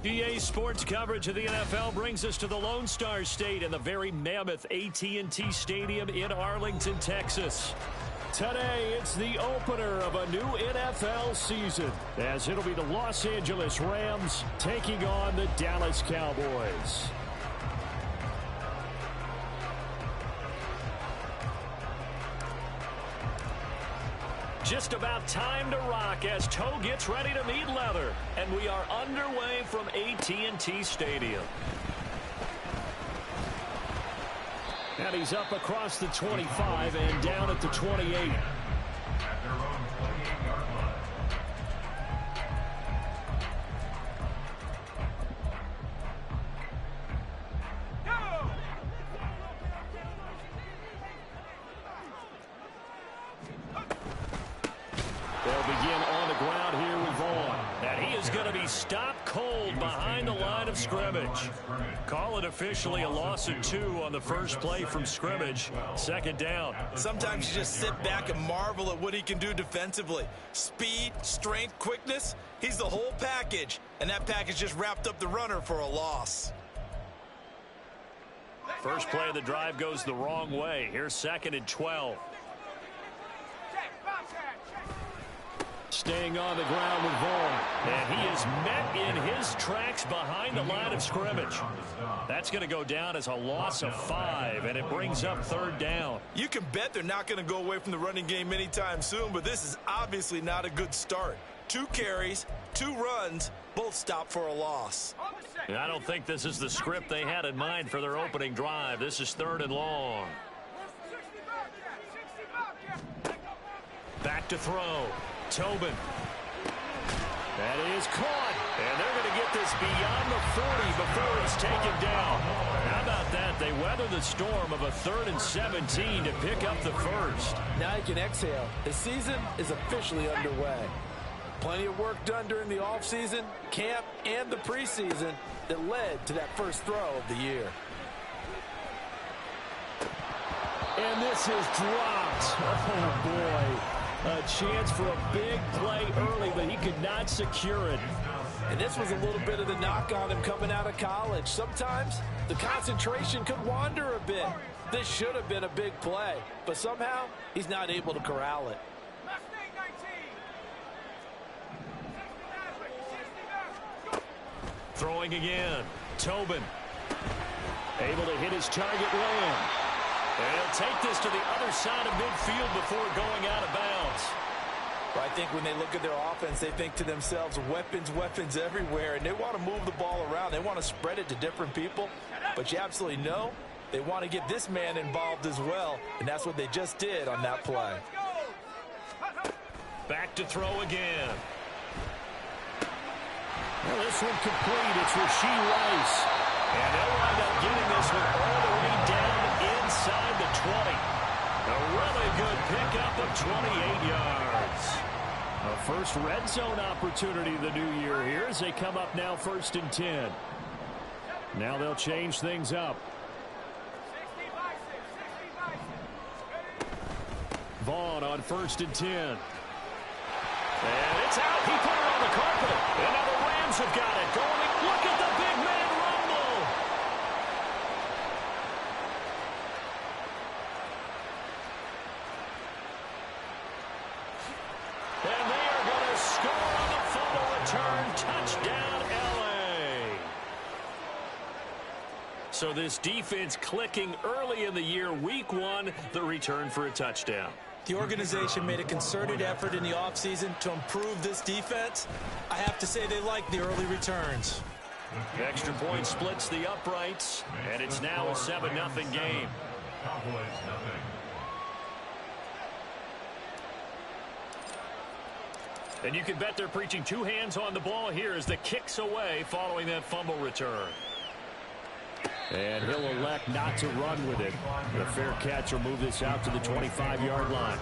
EA Sports coverage of the NFL brings us to the Lone Star State in the very mammoth AT&T Stadium in Arlington, Texas. Today, it's the opener of a new NFL season, as it'll be the Los Angeles Rams taking on the Dallas Cowboys. Just about time to rock as toe gets ready to meet leather. And we are underway from AT&T Stadium. And he's up across the 25 and down at the 28. Stopped cold behind the line of scrimmage. Call it officially a loss of 2 on the first play from scrimmage. Second down. Sometimes you just sit back and marvel at what he can do defensively. Speed, strength, quickness. He's the whole package. And that package just wrapped up the runner for a loss. First play of the drive goes the wrong way. Here's 2nd and 12. Staying on the ground with Vaughn. And he is met in his tracks behind the line of scrimmage. That's going to go down as a loss of 5, and it brings up 3rd down. You can bet they're not going to go away from the running game anytime soon, but this is obviously not a good start. 2 carries, 2 runs, both stopped for a loss. I don't think this is the script they had in mind for their opening drive. This is 3rd and long. Back to throw. Tobin. That is caught. And they're going to get this beyond the 40 before he's taken down. How about that? They weather the storm of a 3rd and 17 to pick up the first. Now you can exhale. The season is officially underway. Plenty of work done during the offseason, camp, and the preseason that led to that first throw of the year. And this is dropped. Oh, boy. A chance for a big play early, but he could not secure it. And this was a little bit of the knock on him coming out of college. Sometimes the concentration could wander a bit. This should have been a big play, but somehow he's not able to corral it. Throwing again. Tobin. Able to hit his target Lamb. And he'll take this to the other side of midfield before going out of bounds. Well, I think when they look at their offense, they think to themselves, weapons, weapons everywhere, and they want to move the ball around. They want to spread it to different people, but you absolutely know they want to get this man involved as well, and that's what they just did on that play. Back to throw again. Well, this one complete. It's Rashee Rice. And they'll wind up getting this one all the way down inside the 20. A really good pickup of 28 yards. A first red zone opportunity of the new year here as they come up now 1st and 10. Now they'll change things up. Vaughn on 1st and 10. And it's out. He put it on the carpet. And now the Rams have got it. Going. Look at the big man rumble. And they are going to score on the fumble return. Touchdown, L.A. So this defense clicking early in the year. Week 1, the return for a touchdown. The organization made a concerted effort in the offseason to improve this defense. I have to say they like the early returns. Extra point splits the uprights, and it's now a 7-0 game. And you can bet they're preaching 2 hands on the ball here as the kick's away following that fumble return. And he'll elect not to run with it. The fair catch will move this out to the 25-yard line.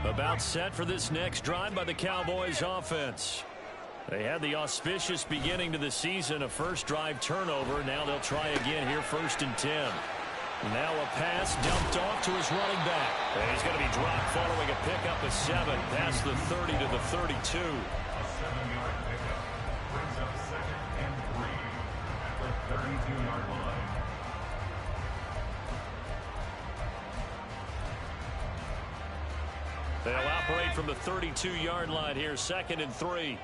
About set for this next drive by the Cowboys offense. They had the auspicious beginning to the season, a first drive turnover. Now they'll try again here, 1st and 10. Now a pass dumped off to his running back. And he's going to be dropped following a pickup of 7 past the 30 to the 32. A 7-yard pickup brings up 2nd and 3 at the 32-yard line. They'll operate from the 32-yard line here, 2nd and 3.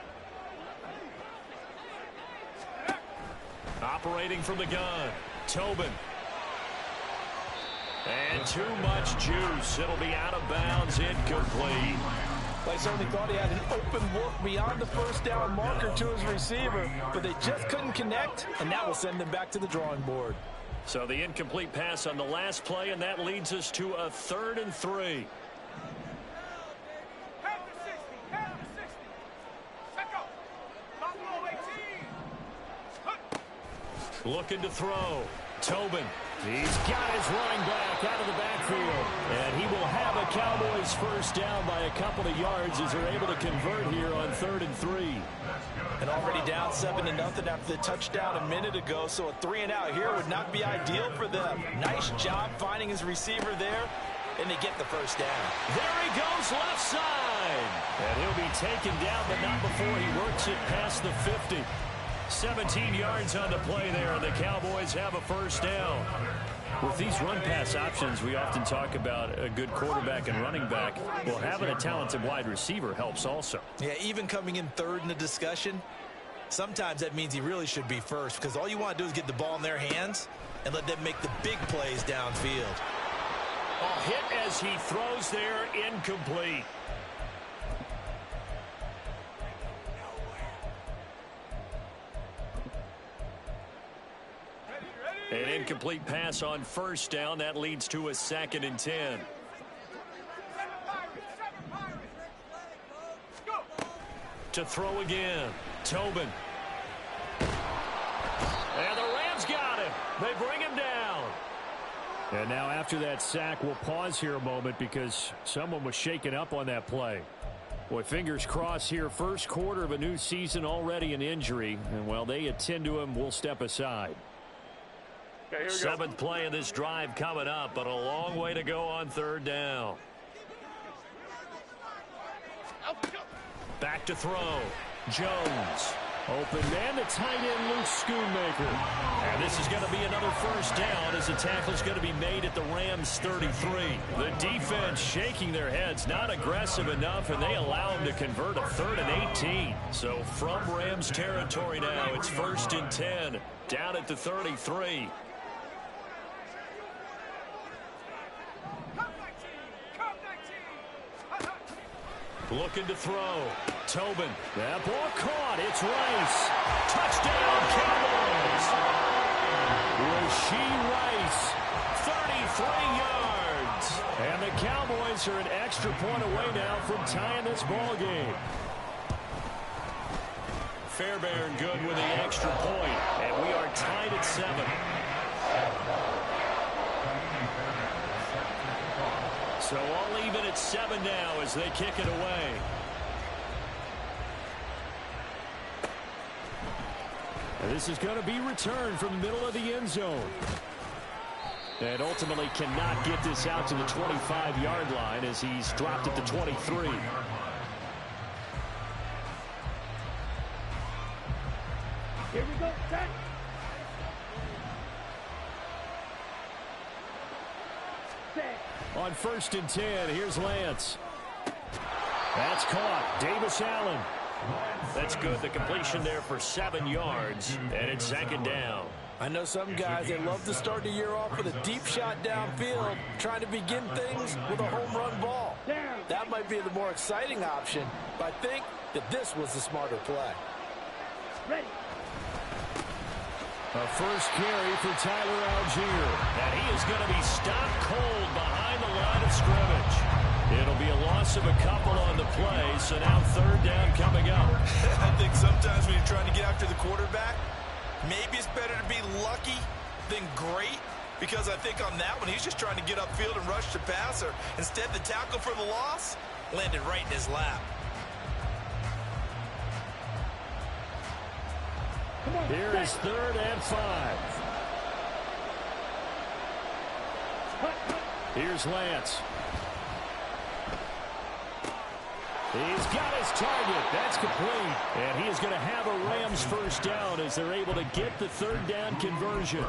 Operating from the gun, Tobin. And too much juice. It'll be out of bounds, incomplete. They certainly thought he had an open look beyond the first down marker to his receiver, but they just couldn't connect, and that will send them back to the drawing board. So the incomplete pass on the last play, and that leads us to a 3rd and 3. Looking to throw. Tobin. He's got his running back out of the backfield. And he will have a Cowboys first down by a couple of yards as they're able to convert here on 3rd and 3. And already down 7-0 after the touchdown a minute ago, so a 3-and-out here would not be ideal for them. Nice job finding his receiver there, and they get the first down. There he goes, left side. And he'll be taken down, but not before he works it past the 50. 17 yards on the play there, and the Cowboys have a first down. With these run-pass options, we often talk about a good quarterback and running back. Well, having a talented wide receiver helps also. Yeah, even coming in 3rd in the discussion, sometimes that means he really should be first, because all you want to do is get the ball in their hands and let them make the big plays downfield. A hit as he throws there, incomplete. An incomplete pass on first down. That leads to a 2nd and 10. To throw again. Tobin. And the Rams got him. They bring him down. And now after that sack, we'll pause here a moment because someone was shaken up on that play. Boy, fingers crossed here. First quarter of a new season, already an injury. And while they attend to him, we'll step aside. 7th play of this drive coming up, but a long way to go on 3rd down. Back to throw. Jones. Open man, the tight end, Luke Schoonmaker. And this is going to be another first down as the tackle is going to be made at the Rams 33. The defense shaking their heads, not aggressive enough, and they allow him to convert a 3rd and 18. So from Rams territory now, it's 1st and 10, down at the 33. Looking to throw. Tobin. That ball caught. It's Rice. Touchdown, Cowboys. Rashee Rice, 33 yards. And the Cowboys are an extra point away now from tying this ball game. Fairbairn good with the extra point. And we are tied at 7. So all even at 7 now as they kick it away. And this is going to be returned from the middle of the end zone. And ultimately cannot get this out to the 25-yard line as he's dropped at the 23. Here we go, set. On 1st and 10, here's Lance. That's caught. Davis Allen. That's good. The completion there for 7 yards, and it's 2nd down. I know some guys, they love to start the year off with a deep shot downfield, trying to begin things with a home run ball. That might be the more exciting option, but I think that this was the smarter play. Ready. A first carry for Tyler Algier. And he is going to be stopped cold behind the line of scrimmage. It'll be a loss of a couple on the play, so now 3rd down coming up. I think sometimes when you're trying to get after the quarterback, maybe it's better to be lucky than great, because I think on that one, he's just trying to get upfield and rush the passer. Instead, the tackle for the loss landed right in his lap. Here is 3rd and 5. Here's Lance. He's got his target. That's complete. And he is going to have a Rams first down as they're able to get the 3rd down conversion.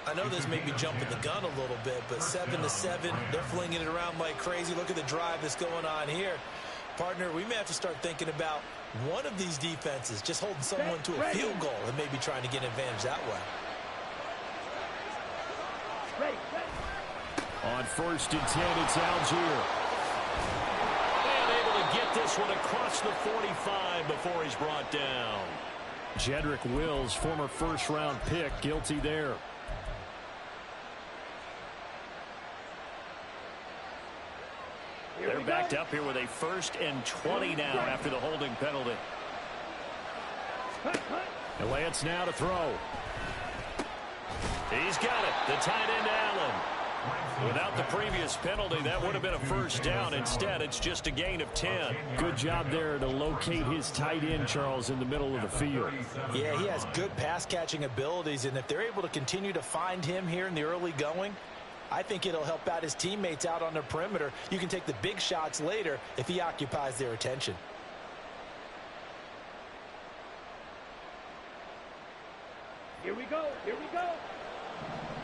I know this may be jumping the gun a little bit, but 7-7, they're flinging it around like crazy. Look at the drive that's going on here. Partner, we may have to start thinking about one of these defenses just holding someone to a field goal and maybe trying to get an advantage that way. On 1st and 10, it's Algier. And able to get this one across the 45 before he's brought down. Jedrick Wills, former first-round pick, guilty there. They're backed up here with a 1st and 20 now after the holding penalty. And Lance now to throw. He's got it. The tight end, Allen. Without the previous penalty, that would have been a first down. Instead, it's just a gain of 10. Good job there to locate his tight end, Charles, in the middle of the field. Yeah, he has good pass-catching abilities, and if they're able to continue to find him here in the early going, I think it'll help out his teammates out on the perimeter. You can take the big shots later if he occupies their attention. Here we go. Here we go.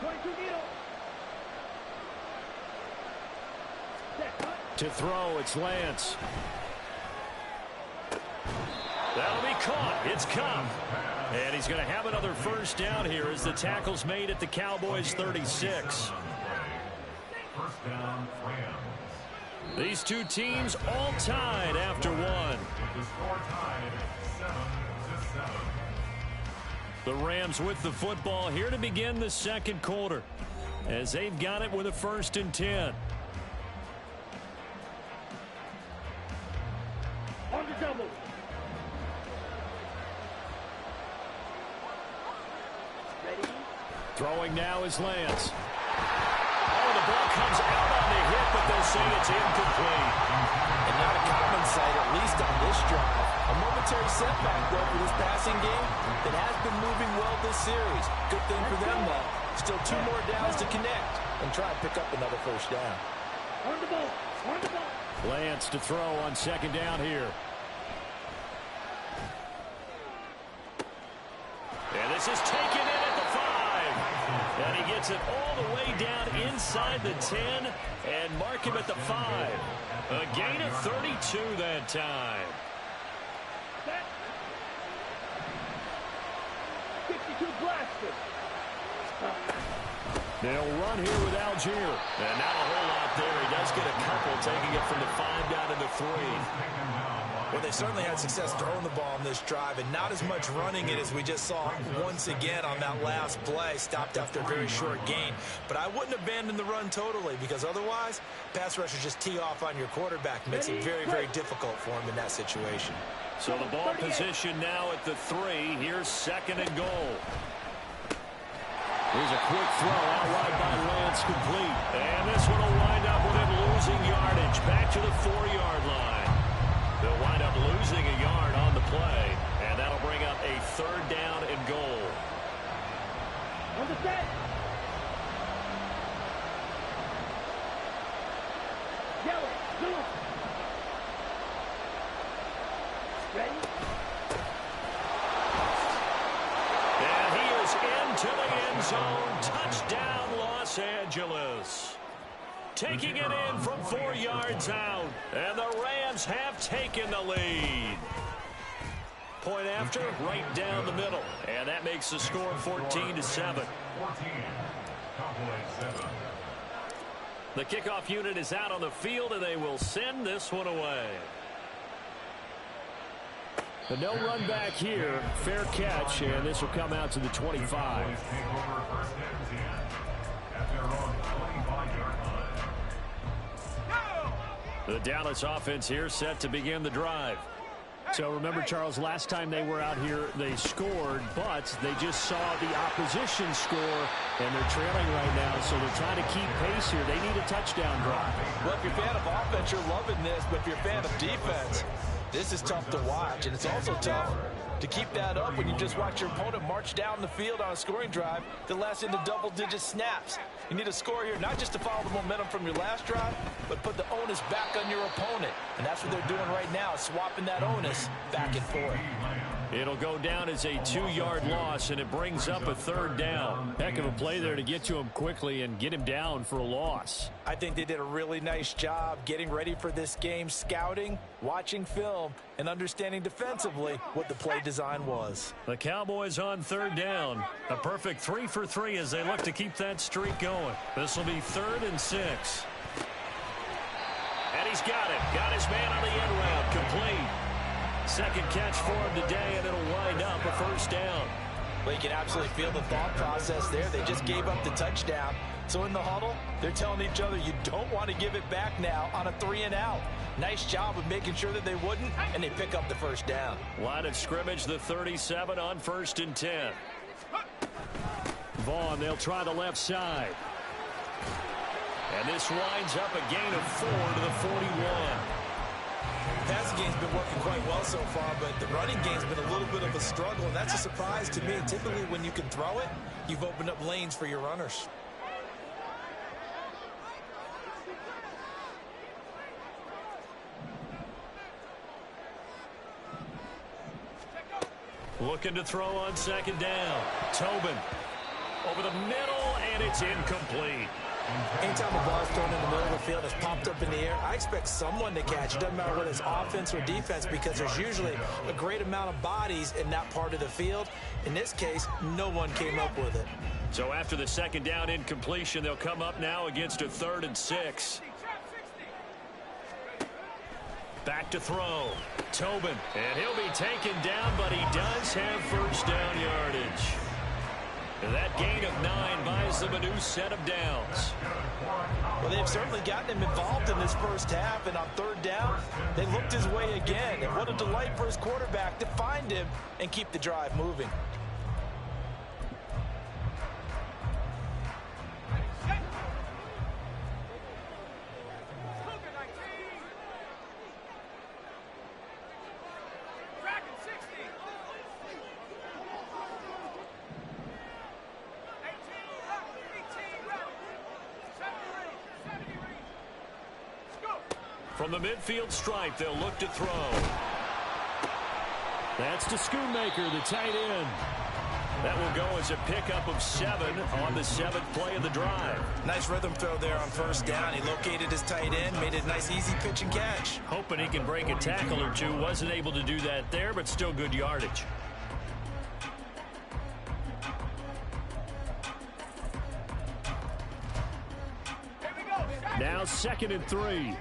22 needle. To throw, it's Lance. That'll be caught. It's come. And he's going to have another first down here as the tackle's made at the Cowboys' 36. First down, Rams. These two teams all tied after one. The score tied 7-7. The Rams with the football here to begin the second quarter as they've got it with a 1st and 10. On the double. Ready? Throwing now is Lance. Oh, the ball comes out on the hit, but they'll say it's incomplete. And not a common sight, at least on this drive. A momentary setback, though, for this passing game that has been moving well this series. Good thing for them, though. Still 2 more downs to connect and try and pick up another first down. On the ball. On the ball. Lance to throw on 2nd down here. And this is taken in at the 5. And he gets it all the way down inside the 10 and mark him at the 5. A gain of 32 that time. Set. 52 blasted. They'll run here with Algier. And not a whole lot there. He does get a couple, taking it from the 5 down to the 3. Well, they certainly had success throwing the ball on this drive and not as much running it as we just saw once again on that last play. Stopped after a very short gain. But I wouldn't abandon the run totally because otherwise, pass rushers just tee off on your quarterback. Makes it very, very difficult for him in that situation. So the ball position now at the 3. Here's 2nd and goal. Here's a quick throw out wide by Lance, complete. And this one will wind up with him losing yardage back to the 4-yard line. They'll wind up losing a yard on the play, and that'll bring up a 3rd down and goal. On the set. Yellow. Blue. Ready? And he is into the end zone. Touchdown, Los Angeles. Taking it in from 4 yards out. And the Rams have taken the lead. Point after, right down the middle. And that makes the score 14-7. 14. Cowboys 7. The kickoff unit is out on the field, and they will send this one away. But no run back here. Fair catch, and this will come out to the 25. Cowboys take over 1st and 10 at their own 25-yard line. The Dallas offense here set to begin the drive. So remember, Charles, last time they were out here, they scored, but they just saw the opposition score, and they're trailing right now, so they're trying to keep pace here. They need a touchdown drive. Well, if you're a fan of offense, you're loving this, but if you're a fan of defense, this is tough to watch, and it's also tough to keep that up when you just watch your opponent march down the field on a scoring drive that lasts into double-digit snaps. You need a score here, not just to follow the momentum from your last drive, but put the onus back on your opponent. And that's what they're doing right now, swapping that onus back and forth. It'll go down as a 2-yard loss, and it brings up a 3rd down. Heck of a play there to get to him quickly and get him down for a loss. I think they did a really nice job getting ready for this game, scouting, watching film, and understanding defensively what the play design was. The Cowboys on 3rd down. A perfect 3 for 3 as they look to keep that streak going. This will be 3rd and 6. And he's got it. Got his man on the end route. Complete. Second catch for him today, and it'll wind up a 1st down. Well, you can absolutely feel the thought process there. They just gave up the touchdown. So in the huddle, they're telling each other, you don't want to give it back now on a 3-and-out. Nice job of making sure that they wouldn't, and they pick up the 1st down. Line of scrimmage, the 37 on 1st and 10. Vaughn, they'll try the left side. And this winds up a gain of 4 to the 41. Passing game's been working quite well so far, but the running game's been a little bit of a struggle, and that's a surprise to me. Typically, when you can throw it, you've opened up lanes for your runners. Looking to throw on 2nd down. Tobin over the middle, and it's incomplete. Anytime a ball is thrown in the middle of the field, it's popped up in the air, I expect someone to catch it. Doesn't matter whether it's offense or defense, because there's usually a great amount of bodies in that part of the field. In this case, no one came up with it. So after the 2nd down incompletion, they'll come up now against a 3rd and 6. Back to throw. Tobin, and he'll be taken down, but he does have 1st down yardage. And that gain of 9 buys them a new set of downs. Well, they've certainly gotten him involved in this 1st half, and on 3rd down, they looked his way again. And what a delight for his quarterback to find him and keep the drive moving. From the midfield stripe, they'll look to throw. That's to Schoonmaker, the tight end. That will go as a pickup of 7 on the 7th play of the drive. Nice rhythm throw there on 1st down. He located his tight end, made it a nice, easy pitch and catch. Hoping he can break a tackle or two. Wasn't able to do that there, but still good yardage. Now 2nd and 3.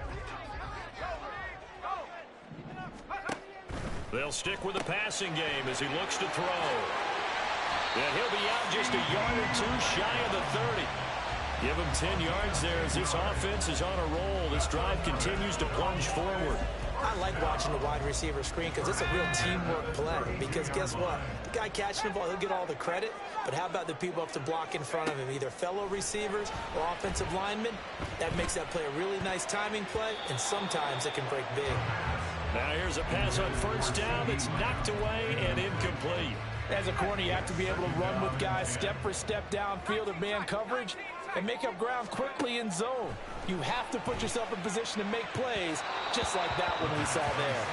They'll stick with the passing game as he looks to throw. And he'll be out just a yard or 2 shy of the 30. Give him 10 yards there as this offense is on a roll. This drive continues to plunge forward. I like watching the wide receiver screen because it's a real teamwork play. Because guess what? The guy catching the ball, he'll get all the credit. But how about the people up to block in front of him, either fellow receivers or offensive linemen? That makes that play a really nice timing play, and sometimes it can break big. Now here's a pass on 1st down that's knocked away and incomplete. As a corner, you have to be able to run with guys step for step downfield of man coverage and make up ground quickly in zone. You have to put yourself in position to make plays, just like that one we saw there.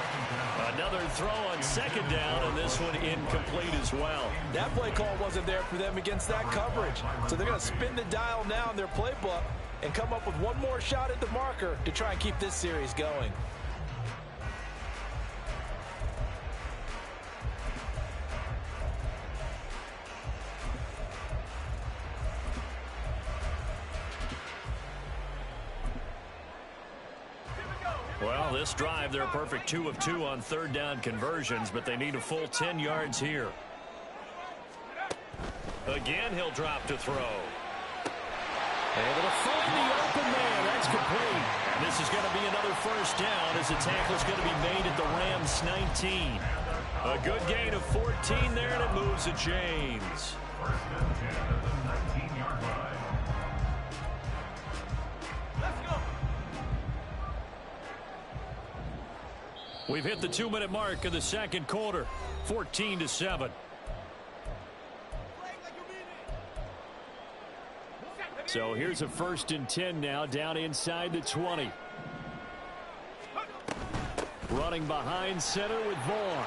Another throw on 2nd down, and this one incomplete as well. That play call wasn't there for them against that coverage. So they're going to spin the dial now in their playbook and come up with one more shot at the marker to try and keep this series going. Well, this drive, they're a perfect 2 of 2 on 3rd down conversions, but they need a full 10 yards here. Again, he'll drop to throw. Able to find the open man. That's complete. And this is going to be another 1st down as the tackle's going to be made at the Rams 19. A good gain of 14 there, and it moves the chains. We've hit the 2-minute mark of the 2nd quarter. 14-7. So here's a 1st and 10 now, down inside the 20. Running behind center with Vaughn.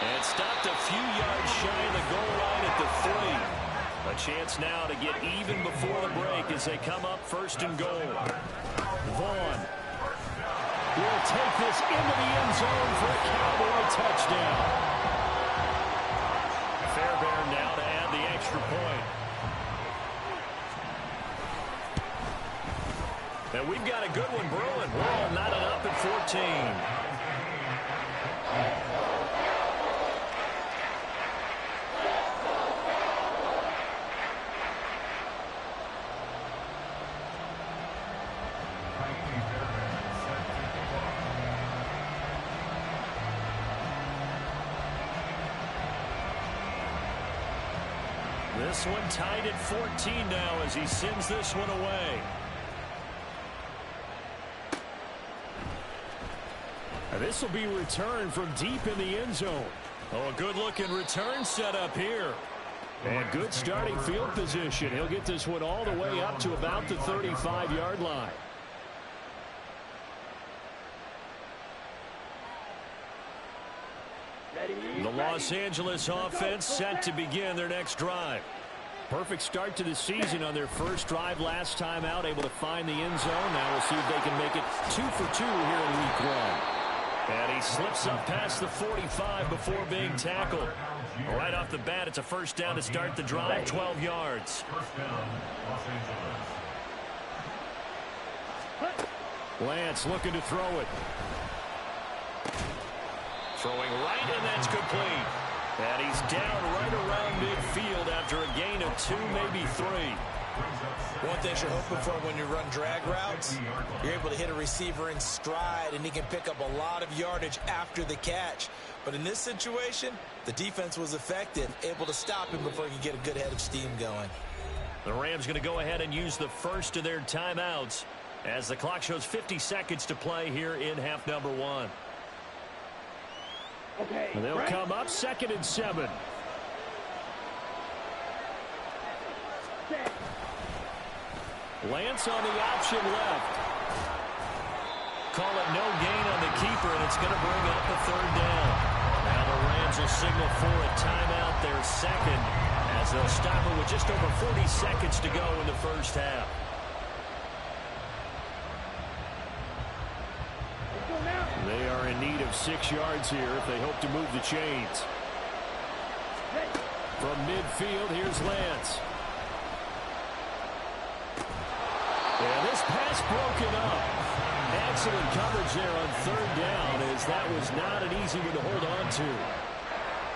And stopped a few yards shy of the goal line at the 3. A chance now to get even before the break as they come up 1st and goal. Vaughn will take this into the end zone for a Cowboy touchdown. Fairbairn now to add the extra point. And we've got a good one brewing. We're all knotted up at 14. This one tied at 14 now as he sends this one away. This will be returned from deep in the end zone. Oh, a good-looking return set up here. And good starting field position. He'll get this one all the way up to about the 35-yard line. The Los Angeles offense set to begin their next drive. Perfect start to the season on their first drive last time out, able to find the end zone. Now we'll see if they can make it 2 for 2 here in week 1. And he slips up past the 45 before being tackled. Right off the bat, it's a 1st down to start the drive, 12 yards. Lance looking to throw it. Throwing right, and that's complete. And he's down right around midfield after a gain of 2, maybe 3. One thing you're hoping for when you run drag routes, you're able to hit a receiver in stride, and he can pick up a lot of yardage after the catch. But in this situation, the defense was effective, able to stop him before he could get a good head of steam going. The Rams going to go ahead and use the first of their timeouts as the clock shows 50 seconds to play here in half number 1. Okay, and they'll come up 2nd and 7. Lance on the option left. Call it no gain on the keeper, and it's going to bring up a 3rd down. Now the Rams will signal for a timeout, their 2nd, as they'll stop it with just over 40 seconds to go in the first half. They are in need of 6 yards here if they hope to move the chains. From midfield, here's Lance. And this pass broken up. Excellent coverage there on 3rd down, as that was not an easy one to hold on to.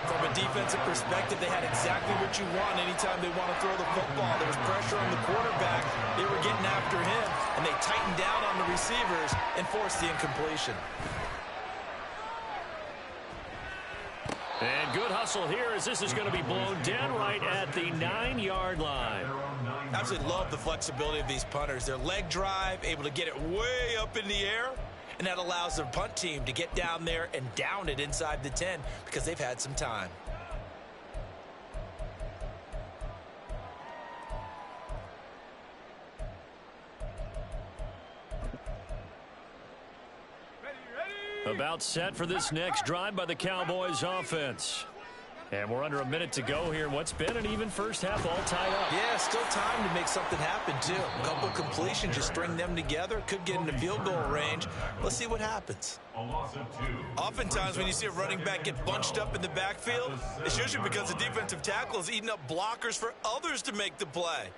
From a defensive perspective, they had exactly what you want anytime they want to throw the football. There was pressure on the quarterback. They were getting after him, and they tightened down on the receivers and forced the incompletion. And good hustle here as this is going to be blown down right at the 9-yard line. Absolutely love the flexibility of these punters. Their leg drive, able to get it way up in the air, and that allows their punt team to get down there and down it inside the 10 because they've had some time. About set for this next drive by the Cowboys offense. And we're under a minute to go here. What's been an even first half, all tied up. Yeah, still time to make something happen, too. A couple completions, just string them together. Could get into field goal range. Let's see what happens. Oftentimes when you see a running back get bunched up in the backfield, it's usually because the defensive tackle is eating up blockers for others to make the play.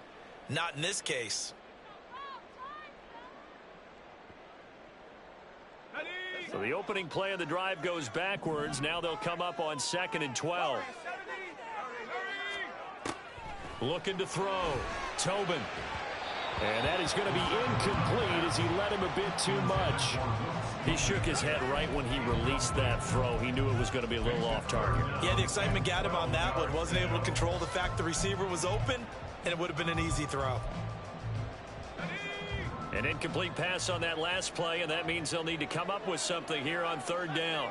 Not in this case. So the opening play of the drive goes backwards. Now they'll come up on 2nd and 12. Looking to throw. Tobin. And that is going to be incomplete as he let him a bit too much. He shook his head right when he released that throw. He knew it was going to be a little off target. Yeah, the excitement got him on that one. Wasn't able to control the fact the receiver was open, and it would have been an easy throw. An incomplete pass on that last play, and that means they'll need to come up with something here on 3rd down.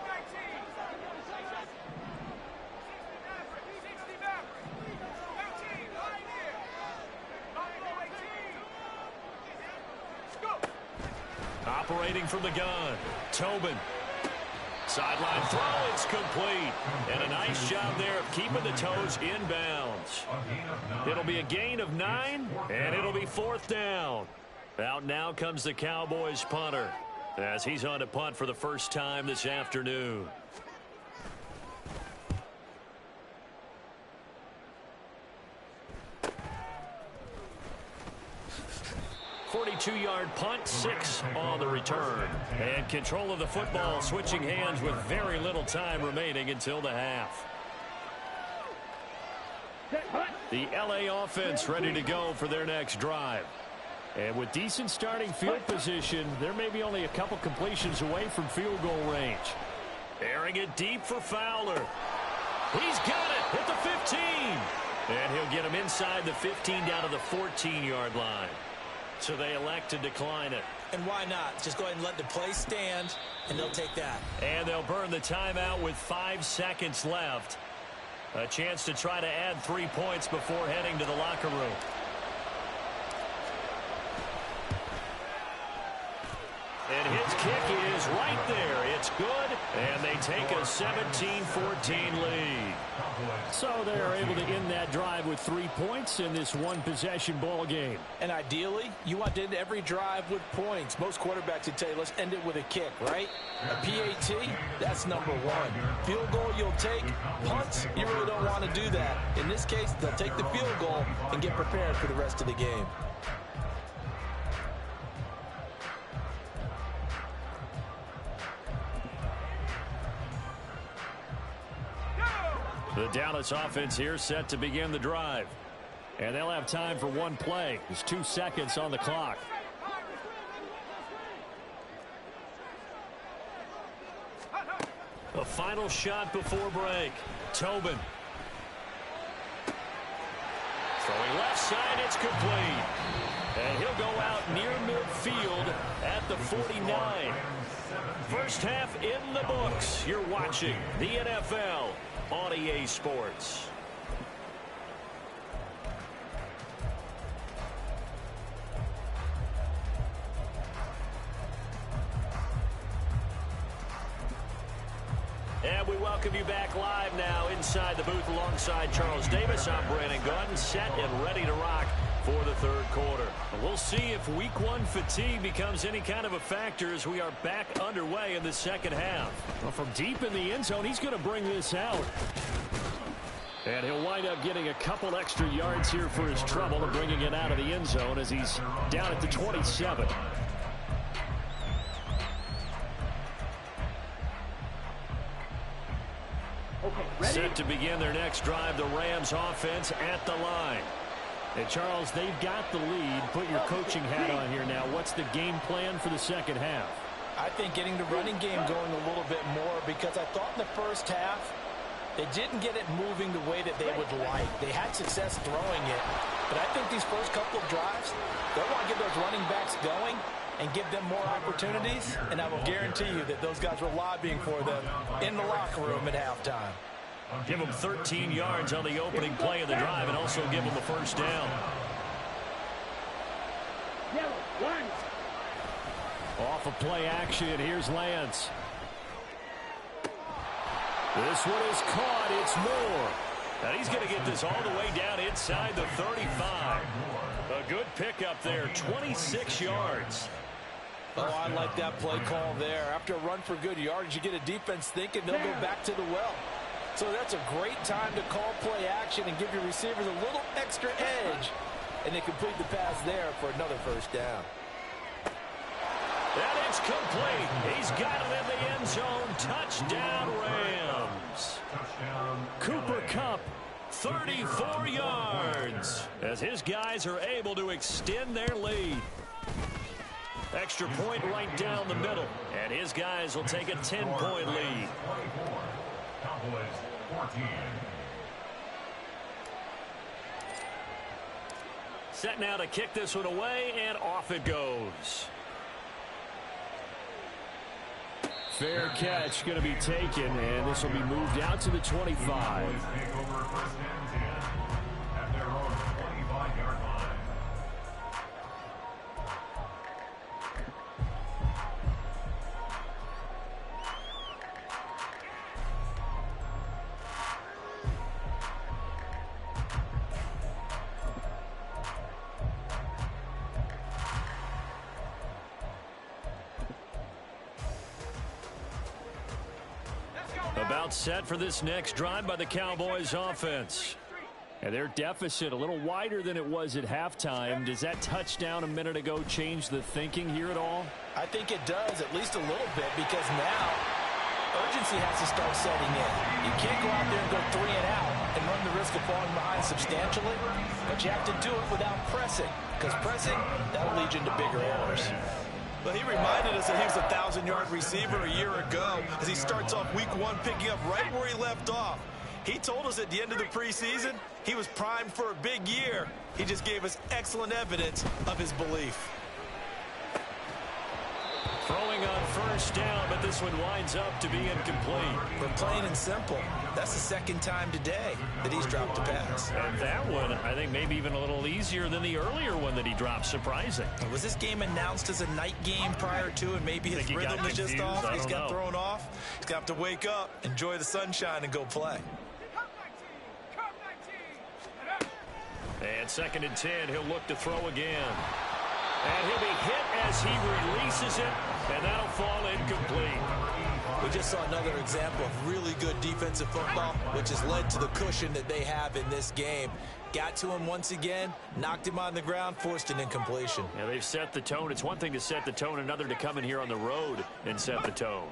operating from the gun. Tobin. Sideline throw, it's complete. And a nice job there of keeping the toes inbounds. It'll be a gain of 9, and it'll be 4th down. Out now comes the Cowboys punter, as he's on to punt for the first time this afternoon. 42-yard punt, 6 on the return. And control of the football switching hands with very little time remaining until the half. The LA offense ready to go for their next drive. And with decent starting field position, there may be only a couple completions away from field goal range. Airing it deep for Fowler. He's got it at the 15. And he'll get him inside the 15 down to the 14-yard line. So they elect to decline it. And why not? Just go ahead and let the play stand, and they'll take that. And they'll burn the timeout with 5 seconds left. A chance to try to add 3 points before heading to the locker room. And his kick is right there. It's good, and they take a 17-14 lead. So they're able to end that drive with 3 points in this one-possession ball game. And ideally, you want to end every drive with points. Most quarterbacks would tell you, let's end it with a kick, right? A PAT, that's number 1. Field goal you'll take. Punts, you really don't want to do that. In this case, they'll take the field goal and get prepared for the rest of the game. The Dallas offense here set to begin the drive. And they'll have time for one play. There's 2 seconds on the clock. A final shot before break. Tobin. Throwing left side, it's complete. And he'll go out near midfield at the 49. First half in the books. You're watching the NFL on EA Sports. And we welcome you back live now inside the booth alongside Charles Davis. I'm Brandon Gunn, set and ready to rock for the third quarter. We'll see if week 1 fatigue becomes any kind of a factor as we are back underway in the second half. Well, from deep in the end zone, he's going to bring this out. And he'll wind up getting a couple extra yards here for his trouble and bringing it out of the end zone as he's down at the 27. Set to begin their next drive, the Rams offense at the line. And Charles, they've got the lead. Put your coaching hat on here now. What's the game plan for the second half? I think getting the running game going a little bit more, because I thought in the first half they didn't get it moving the way that they would like. They had success throwing it, but I think these first couple of drives, they want to get those running backs going and give them more opportunities, and I will guarantee you that those guys were lobbying for them in the locker room at halftime. Give them 13 yards on the opening play of the drive and also give them the first down. Off of play action, here's Lance. This one is caught. It's Moore. And he's going to get this all the way down inside the 35. A good pickup there, 26 yards. Oh, I like that play call there. After a run for good yardage, you get a defense thinking they'll go back to the well. So that's a great time to call play action and give your receivers a little extra edge. And they complete the pass there for another first down. And it's complete. He's got it in the end zone. Touchdown, Rams. Cooper Kupp, 34 yards. As his guys are able to extend their lead. Extra point right down the middle. And his guys will take a 10-point lead. Set now to kick this one away, and off it goes. Fair catch going to be taken, and this will be moved out to the 25. About set for this next drive by the Cowboys offense. And their deficit a little wider than it was at halftime. Does that touchdown a minute ago change the thinking here at all? I think it does, at least a little bit, because now urgency has to start setting in. You can't go out there and go 3 and out and run the risk of falling behind substantially, but you have to do it without pressing, because pressing, that'll lead you into bigger errors. Well, he reminded us that he was a 1,000-yard receiver a year ago as he starts off week 1 picking up right where he left off. He told us at the end of the preseason he was primed for a big year. He just gave us excellent evidence of his belief. Throwing on first down, but this one winds up to be incomplete. But plain and simple, that's the second time today that he's dropped a pass. And that one, I think, maybe even a little easier than the earlier one that he dropped. Surprising. Was this game announced as a night game prior to, and maybe his rhythm is just off? He's got thrown off. He's got to wake up, enjoy the sunshine, and go play. And 2nd and 10, he'll look to throw again. And he'll be hit as he releases it, and that'll fall incomplete. We just saw another example of really good defensive football, which has led to the cushion that they have in this game. Got to him once again, knocked him on the ground, forced an incompletion. Yeah, they've set the tone. It's one thing to set the tone, another to come in here on the road and set the tone.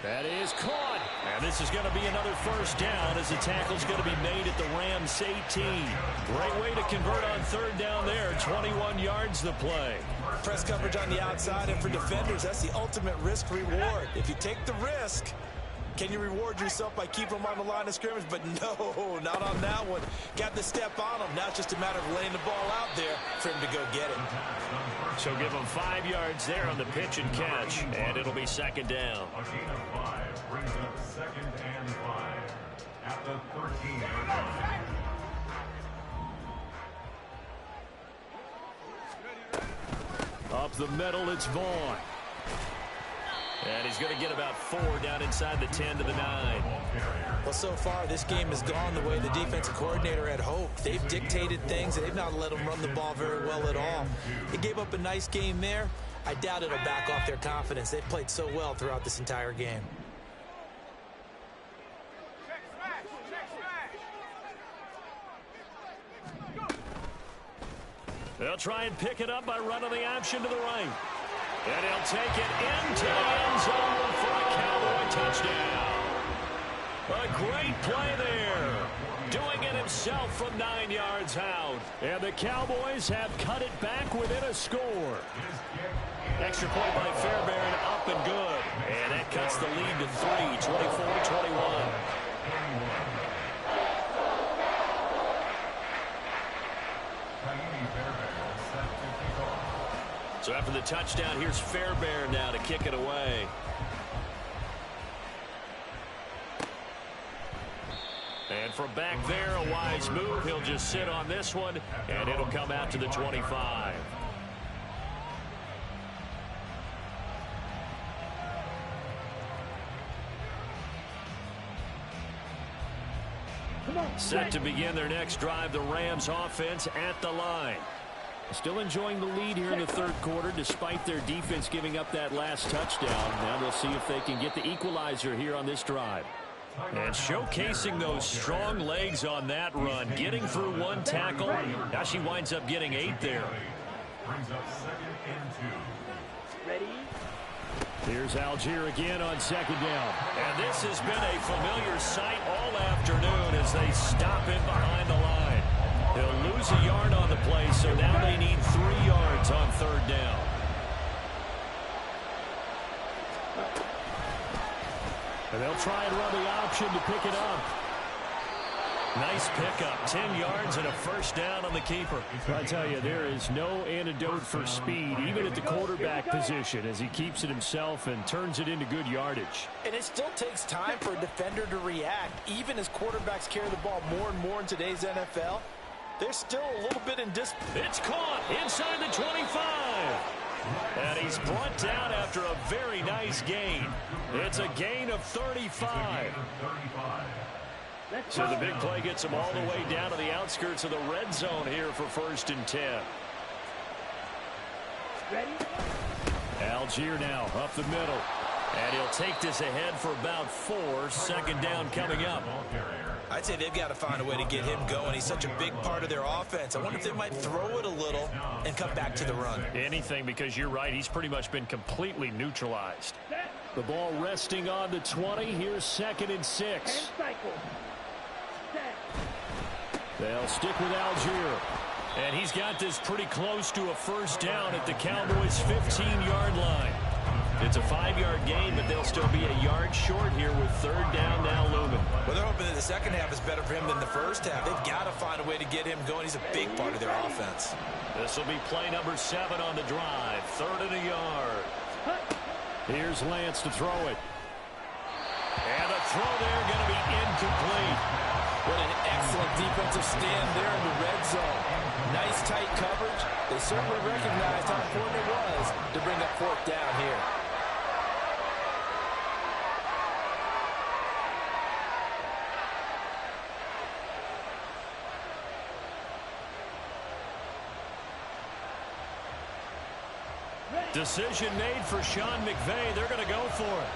That is caught. And this is going to be another first down as the tackle's going to be made at the Rams 18. Great way to convert on 3rd down there. 21 yards the play. Press coverage on the outside, and for defenders, that's the ultimate risk reward. If you take the risk, can you reward yourself by keeping them on the line of scrimmage? But no, not on that one. Got the step on him. Now it's just a matter of laying the ball out there for him to go get it. So give him 5 yards there on the pitch and catch, and it'll be 2nd down. A gain of 5 brings up 2nd and 5 at the 13-yard line. Up the middle, it's Vaughn. And he's going to get about 4 down inside the 10 to the 9. Well, so far, this game has gone the way the defensive coordinator had hoped. They've dictated things, and they've not let them run the ball very well at all. They gave up a nice game there. I doubt it'll back off their confidence. They've played so well throughout this entire game. They'll try and pick it up by running the option to the right. And he'll take it into the end zone for a Cowboy touchdown. A great play there. Doing it himself from 9 yards out. And the Cowboys have cut it back within a score. Extra point by Fairbairn, up and good. And that cuts the lead to 3, 24-21. So after the touchdown, here's Fairbairn now to kick it away. And from back there, a wise move. He'll just sit on this one, and it'll come out to the 25. Set to begin their next drive, the Rams offense at the line. Still enjoying the lead here in the 3rd quarter despite their defense giving up that last touchdown. Now they'll see if they can get the equalizer here on this drive. And showcasing those strong legs on that run, getting through 1 tackle. Now she winds up getting 8 there. Brings up 2nd and 2. Ready? Here's Algier again on 2nd down. And this has been a familiar sight all afternoon as they stop him behind the line. He'll lose a yard on the play, so now they need 3 yards on 3rd down. And they'll try and run the option to pick it up. Nice pickup, 10 yards and a first down on the keeper. I tell you, there is no antidote for speed, even at the quarterback position, as he keeps it himself and turns it into good yardage. And it still takes time for a defender to react. Even as quarterbacks carry the ball more and more in today's NFL, there's still a little bit in discipline. It's caught inside the 25. And he's brought down after a very nice gain. It's a gain of 35. So the big play gets him all the way down to the outskirts of the red zone here for 1st and 10. Ready? Algier now up the middle. And he'll take this ahead for about 4. Second down coming up. I'd say they've got to find a way to get him going. He's such a big part of their offense. I wonder if they might throw it a little and come back to the run. Anything, because you're right. He's pretty much been completely neutralized. The ball resting on the 20. Here's 2nd and 6. They'll stick with Algier. And he's got this pretty close to a first down at the Cowboys' 15-yard line. It's a 5-yard gain, but they'll still be a yard short here with 3rd down now looming. Well, they're hoping that the second half is better for him than the first half. They've got to find a way to get him going. He's a big part of their offense. This will be play number 7 on the drive. 3rd and a yard. Here's Lance to throw it. And the throw there going to be incomplete. What an excellent defensive stand there in the red zone. Nice tight coverage. They certainly recognized how important it was to bring up 4th down here. Decision made for Sean McVay. They're going to go for it.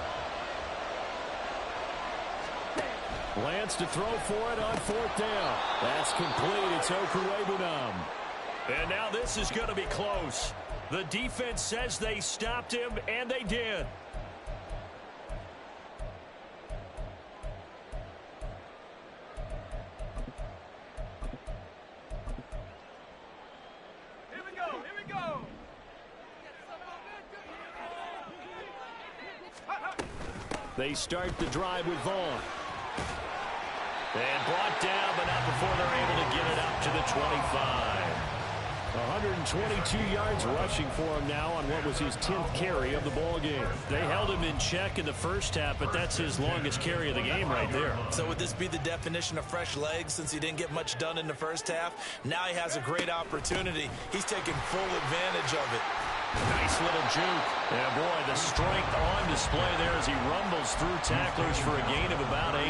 Lance to throw for it on 4th down. That's complete. It's Okuwebunam. And now this is going to be close. The defense says they stopped him, and they did. Here we go. Here we go. They start the drive with Vaughn. And brought down, but not before they're able to get it up to the 25. 122 yards rushing for him now on what was his 10th carry of the ball game. They held him in check in the first half, but that's his longest carry of the game right there. So would this be the definition of fresh legs since he didn't get much done in the first half? Now he has a great opportunity. He's taking full advantage of it. Nice little juke. And boy, the strength on display there as he rumbles through tacklers for a gain of about 8.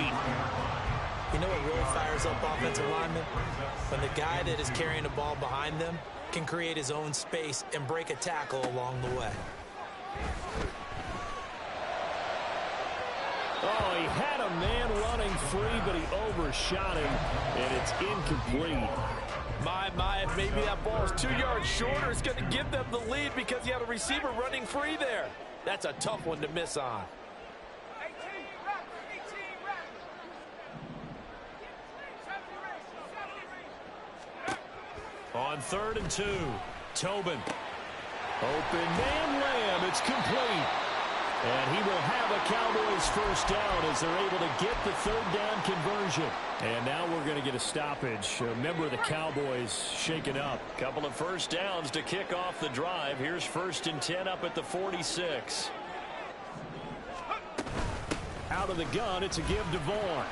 You know what really fires up offensive linemen? When the guy that is carrying the ball behind them can create his own space and break a tackle along the way. Oh, he had a man running free, but he overshot him, and it's incomplete. My, if maybe that ball's 2 yards shorter, it's going to give them the lead because he had a receiver running free there. That's a tough one to miss on. On 3rd and 2, Tobin. Open man, Lamb. It's complete. And he will have a Cowboys first down as they're able to get the 3rd down conversion. And now we're going to get a stoppage. A member of the Cowboys shaken up. Couple of first downs to kick off the drive. Here's 1st and 10 up at the 46. Out of the gun, it's a give to Vaughn.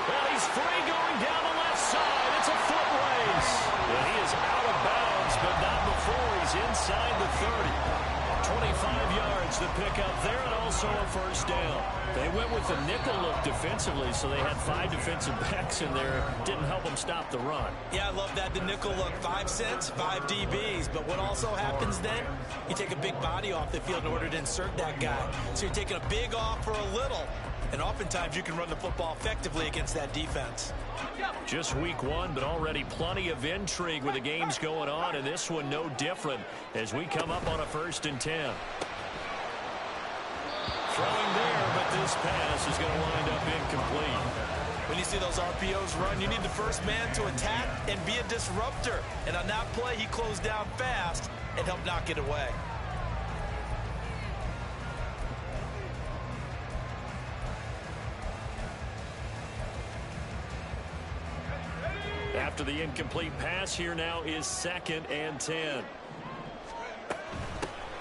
Well, he's free going down the left side. It's a foot race. And he is out of bounds, but not before he's inside the 30. 25 yards the pickup there, and also a first down. They went with a nickel look defensively, so they had 5 defensive backs in there. Didn't help them stop the run. Yeah, I love that, the nickel look. 5 cents, 5 DBs. But what also happens then, you take a big body off the field in order to insert that guy. So you're taking a big off for a little. And oftentimes you can run the football effectively against that defense. Just week 1, but already plenty of intrigue with the games going on, and this one no different as we come up on a 1st and 10. Throwing there, but this pass is going to wind up incomplete. When you see those RPOs run, you need the first man to attack and be a disruptor. And on that play, he closed down fast and helped knock it away. After the incomplete pass, here now is 2nd and 10.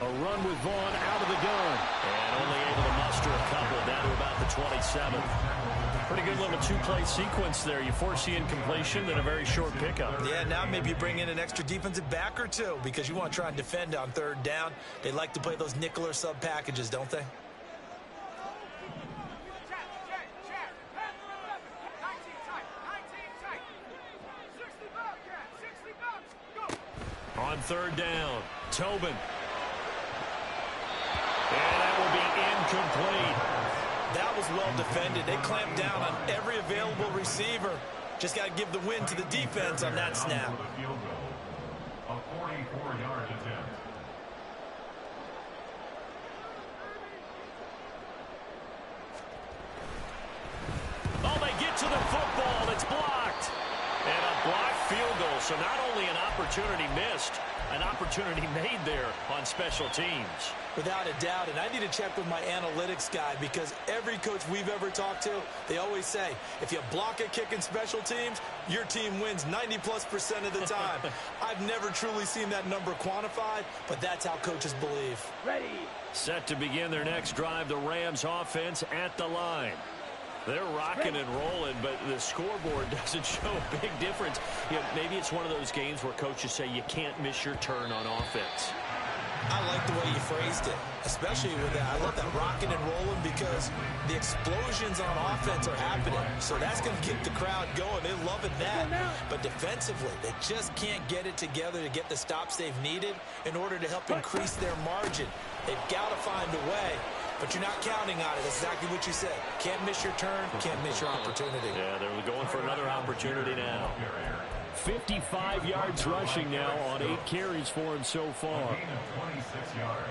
A run with Vaughn out of the gun. And only able to muster a couple down to about the 27. Pretty good little 2-play sequence there. You force the incompletion, then a very short pickup. Yeah, now maybe you bring in an extra defensive back or 2 because you want to try and defend on 3rd down. They like to play those nickel or sub packages, don't they? On 3rd down, Tobin. incomplete. That was well defended. They clamped down on every available receiver. Just got to give the win to the defense on that snap. A 44-yard attempt. Oh, they get to the football. It's blocked. And a blocked field goal. So not only an opportunity missed, an opportunity made there on special teams. Without a doubt, and I need to check with my analytics guy because every coach we've ever talked to, they always say, if you block a kick in special teams, your team wins 90+% of the time. I've never truly seen that number quantified, but that's how coaches believe. Ready. Set to begin their next drive, the Rams offense at the line. They're rocking and rolling, but the scoreboard doesn't show a big difference. You know, maybe it's one of those games where coaches say you can't miss your turn on offense. I like the way you phrased it, especially with that. I love that rocking and rolling because the explosions on offense are happening. So that's going to keep the crowd going. They're loving that. But defensively, they just can't get it together to get the stops they've needed in order to help increase their margin. They've got to find a way. But you're not counting on it. That's exactly what you said. Can't miss your turn, can't miss your opportunity. Yeah, they're going for another opportunity now. 55 yards rushing now on 8 carries for him so far. A gain of 26 yards.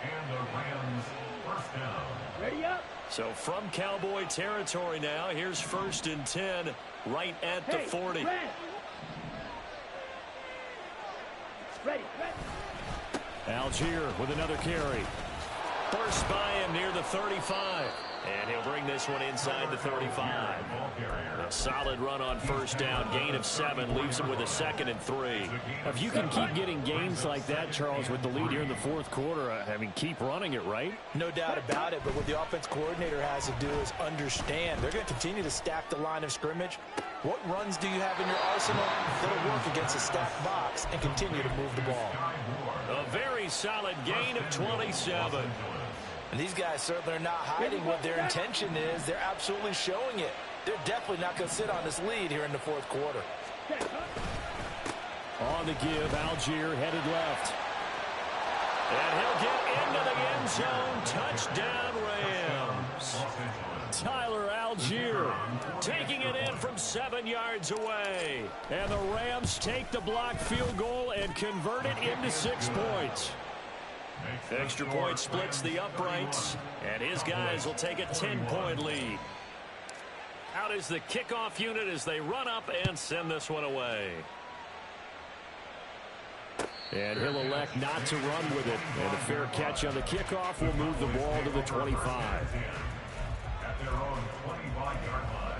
And the Rams first down. Ready up. So from Cowboy territory now, here's 1st and 10 right at the 40. Ready. Ready. Algier with another carry. First by him near the 35. And he'll bring this one inside the 35. A solid run on first down. Gain of 7 leaves him with a 2nd and 3. If you can keep getting gains like that, Charles, with the lead here in the 4th quarter, I mean, keep running it, right? No doubt about it, but what the offense coordinator has to do is understand. They're going to continue to stack the line of scrimmage. What runs do you have in your arsenal that'll work against a stacked box and continue to move the ball? A very solid gain of 27. And these guys certainly are not hiding what their intention is. They're absolutely showing it. They're definitely not going to sit on this lead here in the 4th quarter. On the give, Algier headed left. And he'll get into the end zone. Touchdown, Rams. Tyler Algier taking it in from 7 yards away. And the Rams take the blocked field goal and convert it into 6 points. Extra point splits the uprights, and his guys will take a 10-point lead. Out is the kickoff unit as they run up and send this one away. And he'll elect not to run with it. And a fair catch on the kickoff will move the ball to the 25. At their own 25-yard line.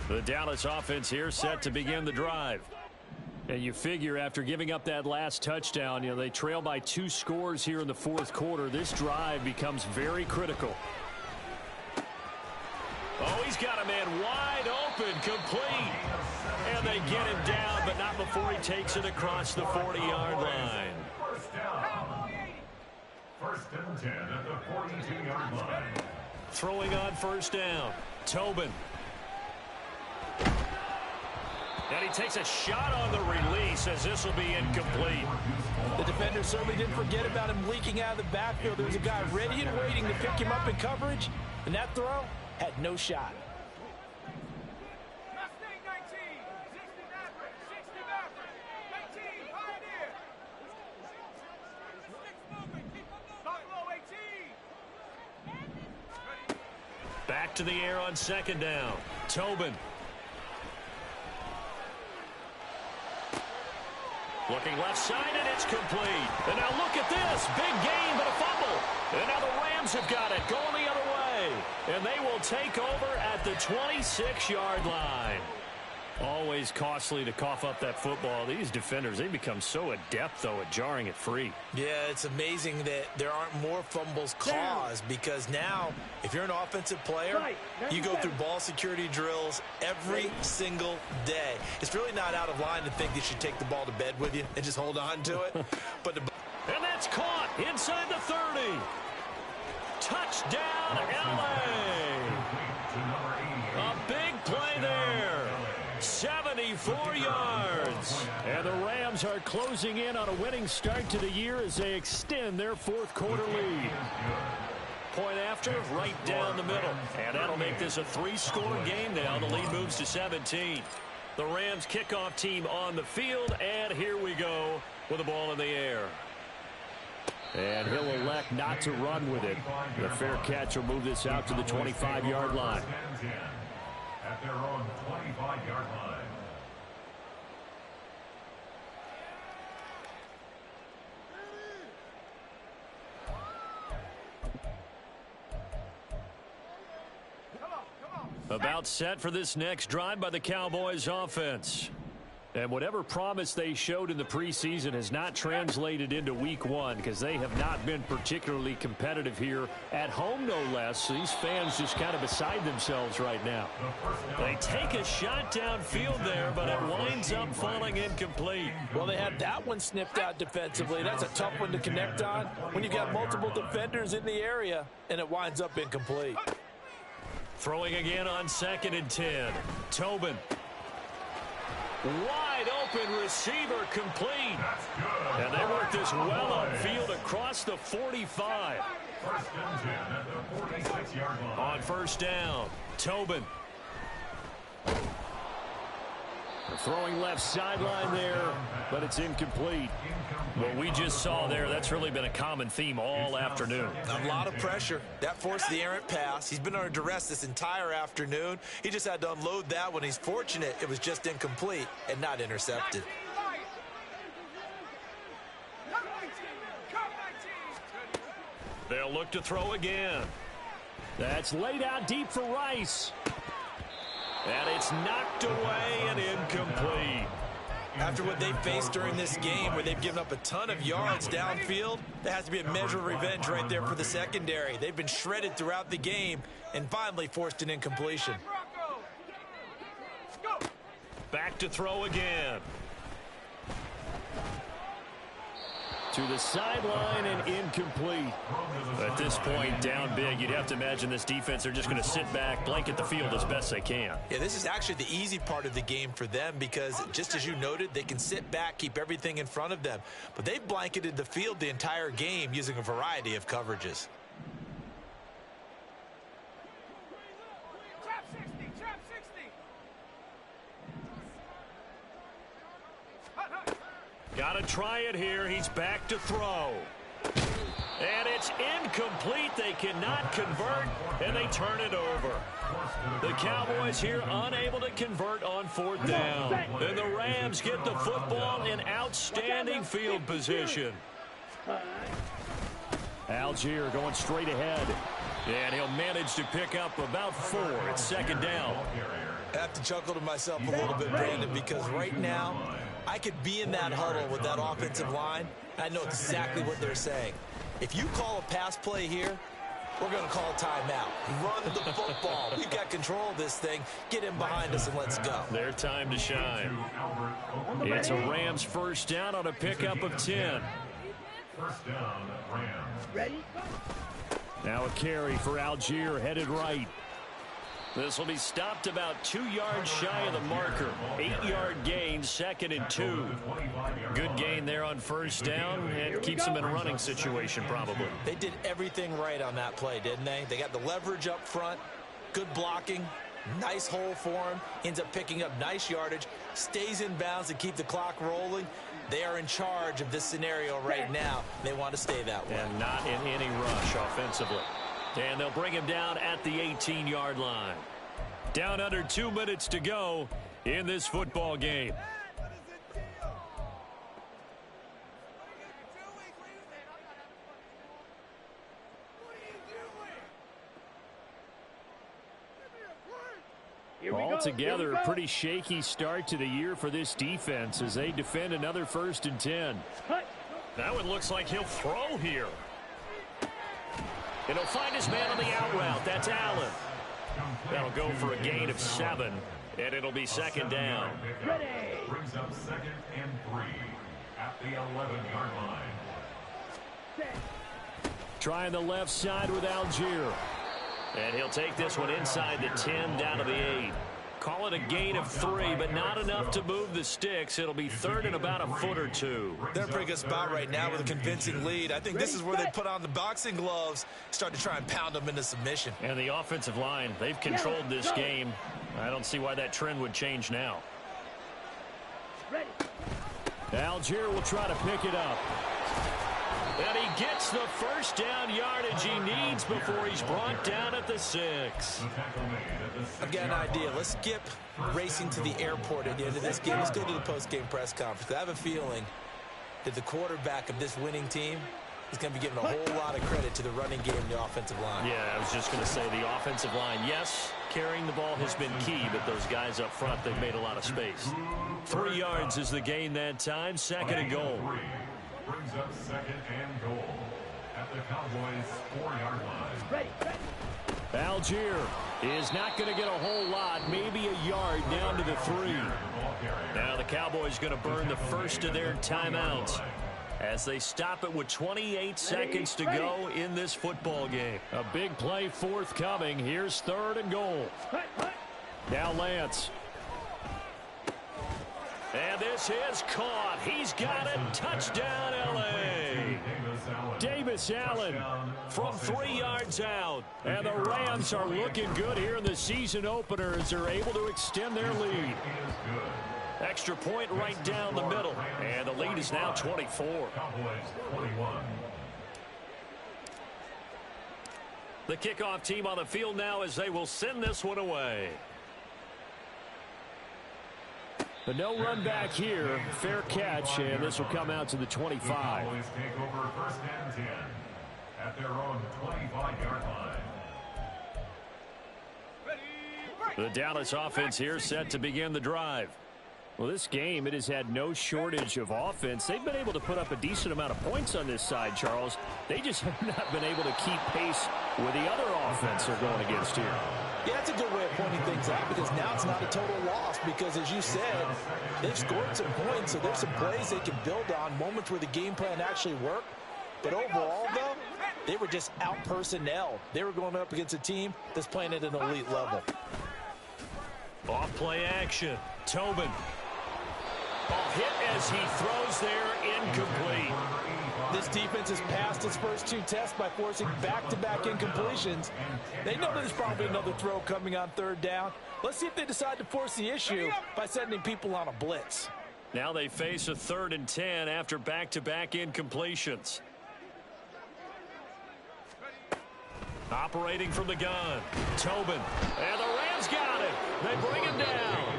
The Dallas offense here set to begin the drive. And you figure after giving up that last touchdown, you know, they trail by 2 scores here in the 4th quarter. This drive becomes very critical. Oh, he's got a man wide open, complete. And they get him down, but not before he takes it across the 40-yard line. First down. 1st and 10 at the 42-yard line. Throwing on first down, Tobin. And he takes a shot on the release as this will be incomplete. The defender certainly didn't forget about him leaking out of the backfield. There was a guy ready and waiting to pick him up in coverage, and that throw had no shot. Back to the air on 2nd down. Tobin. Looking left side, and it's complete. And now look at this. Big gain, but a fumble. And now the Rams have got it, going the other way. And they will take over at the 26-yard line. Always costly to cough up that football. These defenders, they become so adept, though, at jarring it free. Yeah, it's amazing that there aren't more fumbles caused because now, if you're an offensive player, you go through ball security drills every single day. It's really not out of line to think you should take the ball to bed with you and just hold on to it. And that's caught inside the 30. Touchdown, LA! A big play there. 74 yards. And the Rams are closing in on a winning start to the year as they extend their fourth quarter lead. Point after, right down the middle. And that'll make this a 3-score game now. The lead moves to 17. The Rams kickoff team on the field, and here we go with the ball in the air. And he'll elect not to run with it. The fair catch will move this out to the 25-yard line. At their own 25-yard line. About set for this next drive by the Cowboys offense. And whatever promise they showed in the preseason has not translated into week one because they have not been particularly competitive here at home, no less. So these fans just kind of beside themselves right now. They take a shot downfield there, but it winds up falling incomplete. Well, they had that one snipped out defensively. That's a tough one to connect on when you've got multiple defenders in the area, and it winds up incomplete. Throwing again on 2nd and 10. Tobin. Wide open receiver complete. And they work this well upfield across the 45. First and 10 at the 46-yard line. On first down, Tobin. Throwing left sideline there, but it's incomplete. What we just saw there, that's really been a common theme all afternoon. A lot of pressure. That forced the errant pass. He's been under duress this entire afternoon. He just had to unload that one. He's fortunate it was just incomplete and not intercepted. They'll look to throw again. That's laid out deep for Rice. And it's knocked away and incomplete. After what they faced during this game where they've given up a ton of yards downfield, there has to be a measure of revenge right there for the secondary. They've been shredded throughout the game and finally forced an incompletion. Back to throw again. To the sideline and incomplete. At this point, down big, you'd have to imagine this defense are just going to sit back, blanket the field as best they can. Yeah, this is actually the easy part of the game for them because, just as you noted, they can sit back, keep everything in front of them. But they've blanketed the field the entire game using a variety of coverages. Got to try it here. He's back to throw. And it's incomplete. They cannot convert, and they turn it over. The Cowboys here unable to convert on 4th down. And the Rams get the football in outstanding field position. Algier going straight ahead. And he'll manage to pick up about 4. It's 2nd down. I have to chuckle to myself a little bit, Brandon, because right now I could be in that huddle with that offensive line. I know exactly what they're saying. If you call a pass play here, we're going to call a timeout. Run the football. We've got control of this thing. Get in behind us and let's go. Their time to shine. It's a Rams first down on a pickup of 10. First down, Rams. Ready? Now a carry for Algier headed right. This will be stopped about 2 yards shy of the marker. 8-yard gain, 2nd and 2. Good gain there on first down, and keeps them in a running situation probably. They did everything right on that play, didn't they? They got the leverage up front, good blocking, nice hole for him, ends up picking up nice yardage, stays in bounds to keep the clock rolling. They are in charge of this scenario right now. They want to stay that way. And not in any rush offensively. And they'll bring him down at the 18-yard line. Down under 2 minutes to go in this football game. Altogether, a pretty shaky start to the year for this defense as they defend another 1st and 10. That one looks like he'll throw here. And he'll find his man on the out route. That's Allen. That'll go for a gain of 7, and it'll be 2nd down. Brings up 2nd and 3 at the 11-yard line. Trying the left side with Algier. And he'll take this one inside the 10 down to the 8. Call it a gain of 3, but not enough to move the sticks. It'll be third and about a foot or two. They're in a pretty good spot right now with a convincing lead. I think this is where they put on the boxing gloves, start to try and pound them into submission. And the offensive line, they've controlled this game. I don't see why that trend would change now. Algier will try to pick it up. And he gets the first down yardage he needs before he's brought down at the 6. I've got an idea. Let's skip racing to the airport at the end of this game. Let's go to the post-game press conference. I have a feeling that the quarterback of this winning team is going to be giving a whole lot of credit to the running game and the offensive line. Yeah, I was just going to say the offensive line, yes, carrying the ball has been key, but those guys up front, they've made a lot of space. 3 yards is the gain that time, second and goal. Brings up second and goal at the Cowboys' 4-yard line. Algier is not going to get a whole lot, maybe a yard down to the 3. Now the Cowboys going to burn the first of their timeouts as they stop it with 28 seconds to go in this football game. A big play forthcoming. Here's third and goal. Now Lance. And this is caught. He's got it. Touchdown, L.A. Davis Allen from 3 yards out. And the Rams are looking good here in the season opener as they're able to extend their lead. Extra point right down the middle. And the lead is now 24. The kickoff team on the field now as they will send this one away. But no run back here. Fair catch, and this will come out to the 25. Cowboys take over first and 10 at their own 25-yard line. The Dallas offense here set to begin the drive. Well, this game, it has had no shortage of offense. They've been able to put up a decent amount of points on this side, Charles. They just have not been able to keep pace with the other offense they're going against here. Yeah, that's a good way of pointing things out because now it's not a total loss because, as you said, they've scored some points, so there's some plays they can build on, moments where the game plan actually worked. But overall, though, they were just out-personnel. They were going up against a team that's playing at an elite level. Off-play action. Tobin. Ball hit as he throws there, incomplete. This defense has passed its first 2 tests by forcing back-to-back incompletions. They know there's probably another throw coming on third down. Let's see if they decide to force the issue by sending people on a blitz. Now they face a 3rd and 10 after back-to-back incompletions. Operating from the gun. Tobin. And the Rams got it. They bring him down.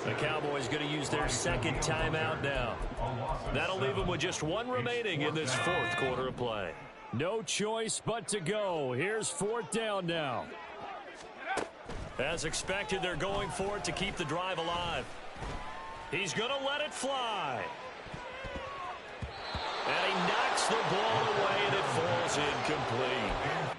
The Cowboys going to use their second timeout now. That'll leave them with just 1 remaining in this 4th quarter of play. No choice but to go. Here's 4th down now. As expected, they're going for it to keep the drive alive. He's going to let it fly. And he knocks the ball away, and it falls incomplete.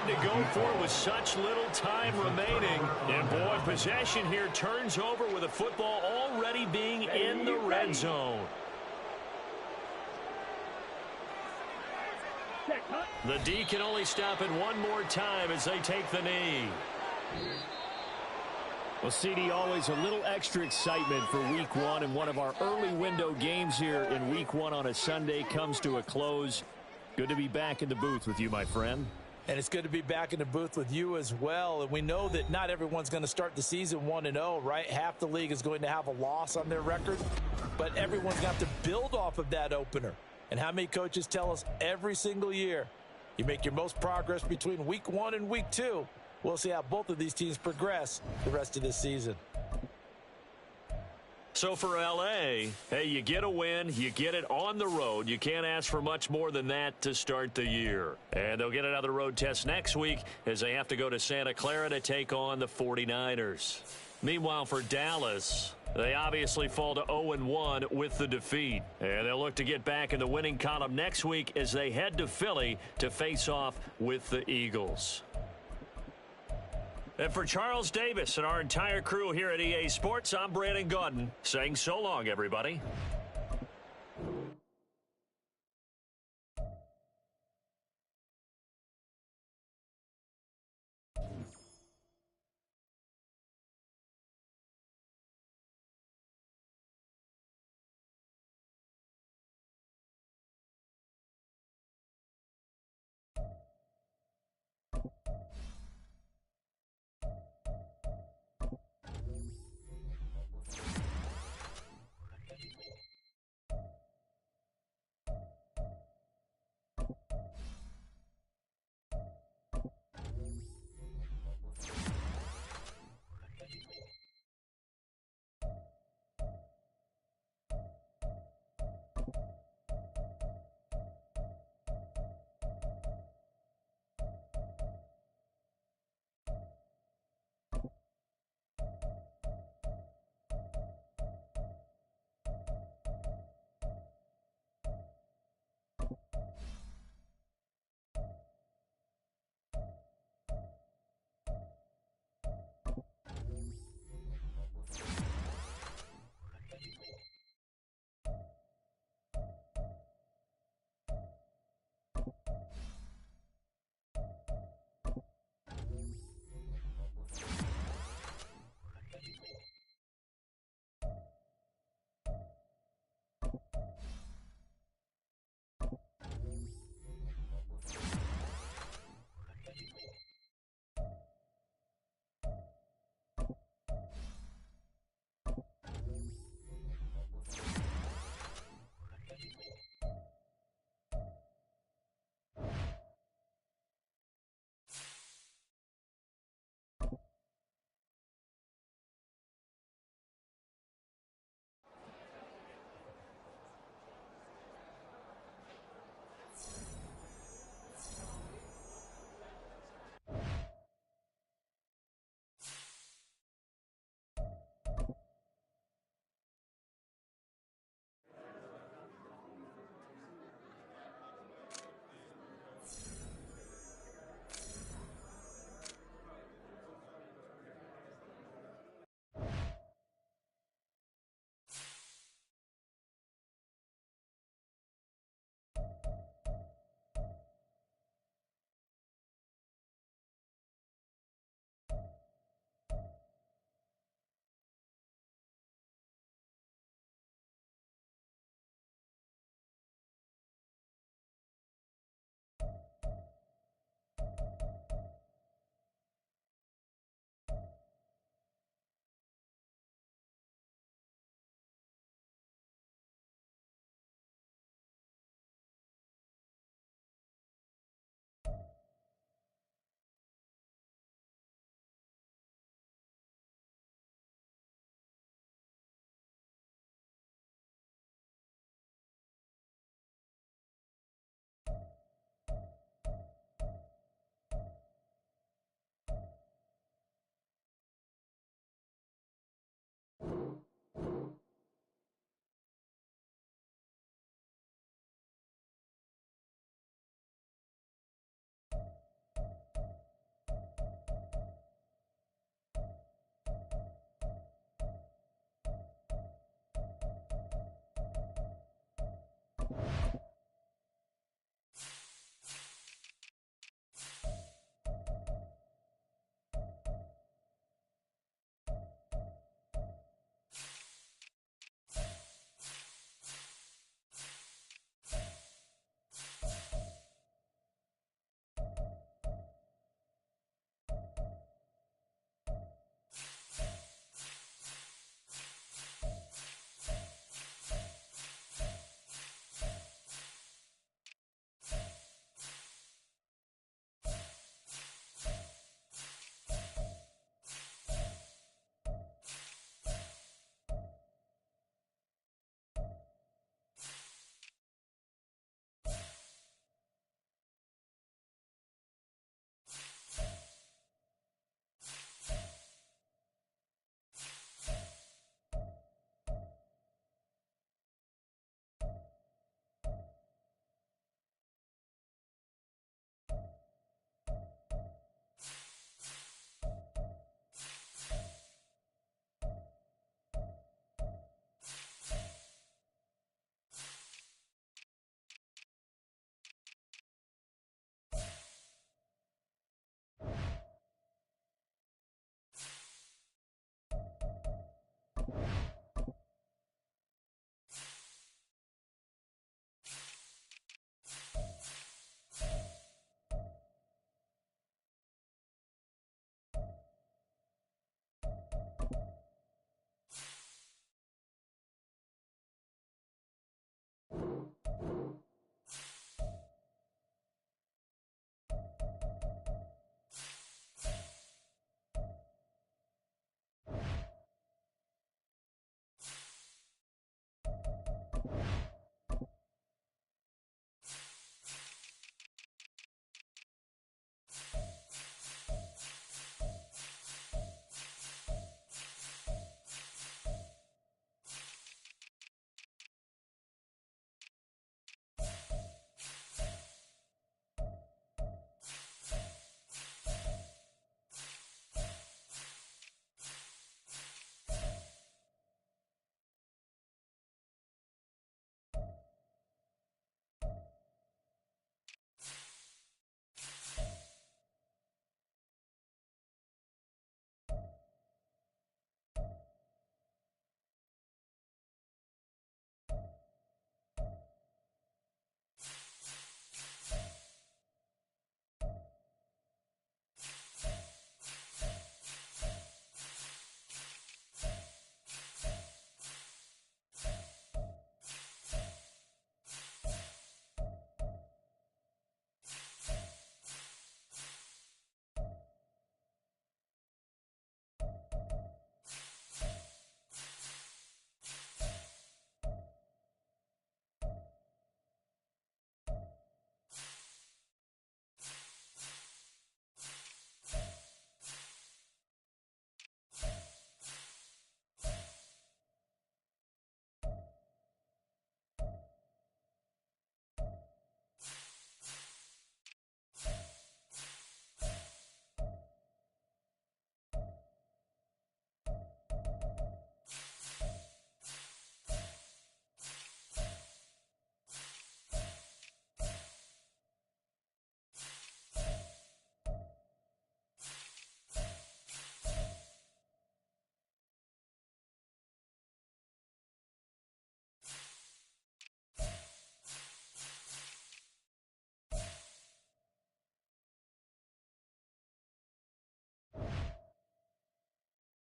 to go for it with such little time remaining. And, boy, possession here turns over with the football already being in the red zone. The D can only stop it one more time as they take the knee. Well, CD, always a little extra excitement for Week 1, and one of our early window games here in Week 1 on a Sunday comes to a close. Good to be back in the booth with you, my friend. And it's good to be back in the booth with you as well. And we know that not everyone's going to start the season 1-0, right? Half the league is going to have a loss on their record, but everyone's going to have to build off of that opener. And how many coaches tell us every single year, you make your most progress between Week 1 and Week 2. We'll see how both of these teams progress the rest of this season. So for L.A., hey, you get a win, you get it on the road. You can't ask for much more than that to start the year. And they'll get another road test next week as they have to go to Santa Clara to take on the 49ers. Meanwhile, for Dallas, they obviously fall to 0-1 with the defeat. And they'll look to get back in the winning column next week as they head to Philly to face off with the Eagles. And for Charles Davis and our entire crew here at EA Sports, I'm Brandon Gaudin saying so long, everybody.